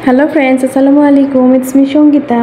Hello friends, আসসালামু আলাইকুম। It's me Sangeeta.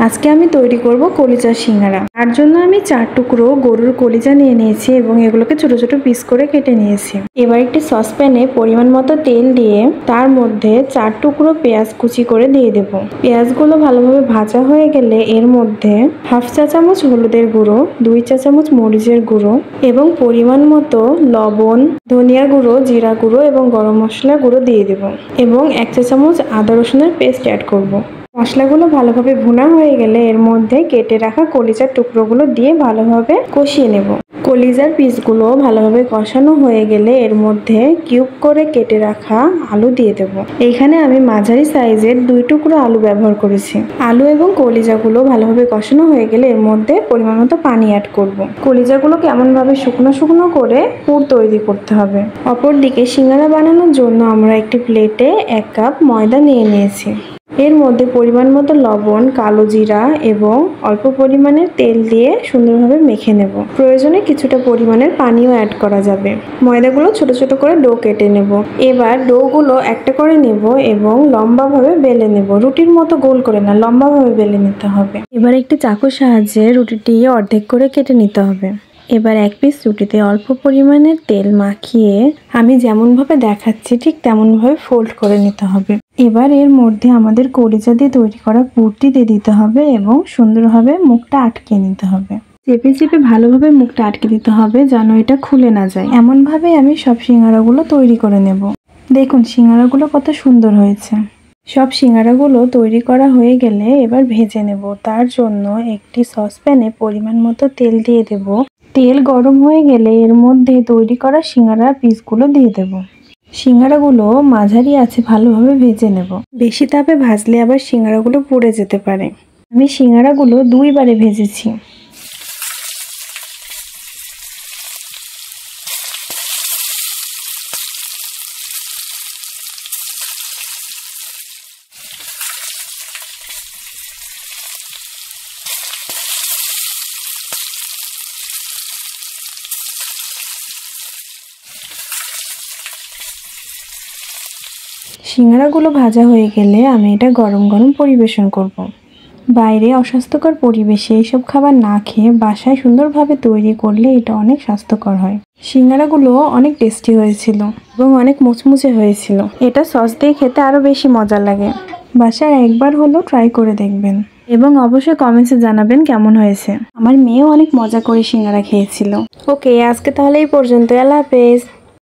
আজকে আমি তৈরি করব কলিজার সিঙ্গারা। তার জন্য আমি 4 টুকরো গরুর কলিজা নিয়ে নিয়েছি এবং এগুলোকে ছোট ছোট পিস করে কেটে নিয়েছি। এবার একটি সসপ্যানে পরিমাণ মতো তেল দিয়ে তার মধ্যে 4 টুকরো পেঁয়াজ কুচি করে দিয়ে দেব। পেঁয়াজগুলো ভালোভাবে ভাজা হয়ে গেলে এর মধ্যে হাফ চা চামচ হলুদের গুঁড়ো, 2 চা চামচ মরিচের গুঁড়ো এবং পরিমাণ মতো লবণ, ধনিয়া গুঁড়ো, জিরা গুঁড়ো এবং গরম মশলা গুঁড়ো দিয়ে দেব এবং 1 চা চামচ আদা রসুনের পেস্ট অ্যাড করব। মশলাগুলো ভালোভাবে ভুনা হয়ে গেলে এর মধ্যে কেটে রাখা কলিজার টুকরোগুলো দিয়ে ভালোভাবে কষিয়ে নেব। কলিজার পিসগুলো ভালোভাবে কষানো হয়ে গেলে এর মধ্যে কিউব করে কেটে রাখা আলু দিয়ে দেব। এইখানে আমি মাঝারি সাইজের 2 টুকরো আলু ব্যবহার করেছি। আলু এবং কলিজাগুলো ভালোভাবে কষানো হয়ে গেলে এর মধ্যে পরিমাণ মতো পানি অ্যাড করব। কলিজাগুলো কেমনভাবে শুকনো শুকনো করে পুর তৈরি করতে হবে। অপরদিকে সিঙ্গারা বানানোর জন্য আমরা একটি প্লেটে 1 কাপ ময়দা নিয়ে নিয়েছি। এর মধ্যে পরিমাণ মতো লবণ, কালো জিরা এবং অল্প পরিমাণের তেল দিয়ে সুন্দরভাবে মেখে নেব। প্রয়োজনে কিছুটা পরিমাণের পানিও অ্যাড করা যাবে। ময়দাগুলো ছোট ছোট করে ডো কেটে নেব। এবার ডোগুলো একটা করে নেব এবং লম্বাভাবে বেলে নেব। রুটির মতো গোল করে না, লম্বাভাবে বেলে নিতে হবে। এবার একটি চাকুর সাহায্যে রুটিটি অর্ধেক করে কেটে নিতে হবে। এবার 1 পিস রুটিতে অল্প পরিমাণের তেল মাখিয়ে আমি যেমনভাবে দেখাচ্ছি ঠিক তেমনভাবে ফোল্ড করে নিতে হবে। এবার এর মধ্যে আমাদের কলিজা দিয়ে তৈরি করা পুরটি দিয়ে দিতে হবে এবং সুন্দরভাবে মুখটা আটকে নিতে হবে। চেপে চেপে ভালোভাবে মুখটা আটকে দিতে হবে যেন এটা খুলে না যায়। এমনভাবে আমি সব সিঙ্গারাগুলো তৈরি করে নেব। দেখুন সিঙ্গারাগুলো কত সুন্দর হয়েছে। সব সিঙ্গারাগুলো তৈরি করা হয়ে গেলে এবার ভেজে নেব। তার জন্য একটি সসপ্যানে পরিমাণ মতো তেল দিয়ে দেব। তেল গরম হয়ে গেলে এর মধ্যে তৈরি করা সিঙ্গারা পিসগুলো দিয়ে দেব। সিঙ্গারাগুলো মাঝারি আছে ভালোভাবে ভেজে নেব। বেশি তাপে ভাজলে আবার সিঙ্গারাগুলো পুড়ে যেতে পারে। আমি সিঙ্গারাগুলো 2 বারে ভেজেছি। সিঙ্গারাগুলো ভাজা হয়ে গেলে আমি এটা গরম গরম পরিবেশন করব। বাইরে অস্বাস্থ্যকর পরিবেশে এইসব খাবার না খেয়ে বাসায় সুন্দরভাবে তৈরি করলে এটা অনেক স্বাস্থ্যকর হয়। সিঙ্গারাগুলো অনেক টেস্টি হয়েছিল এবং অনেক মুচমুচে হয়েছিল। এটা সস দিয়ে খেতে আরো বেশি মজা লাগে। বাসায় একবার হলো ট্রাই করে দেখবেন এবং অবশ্যই কমেন্টসে জানাবেন কেমন হয়েছে। আমার মেয়েও অনেক মজা করে সিঙ্গারা খেয়েছিল। ওকে, আজকে তাহলে এই পর্যন্ত। আল্লাহ হাফেজ।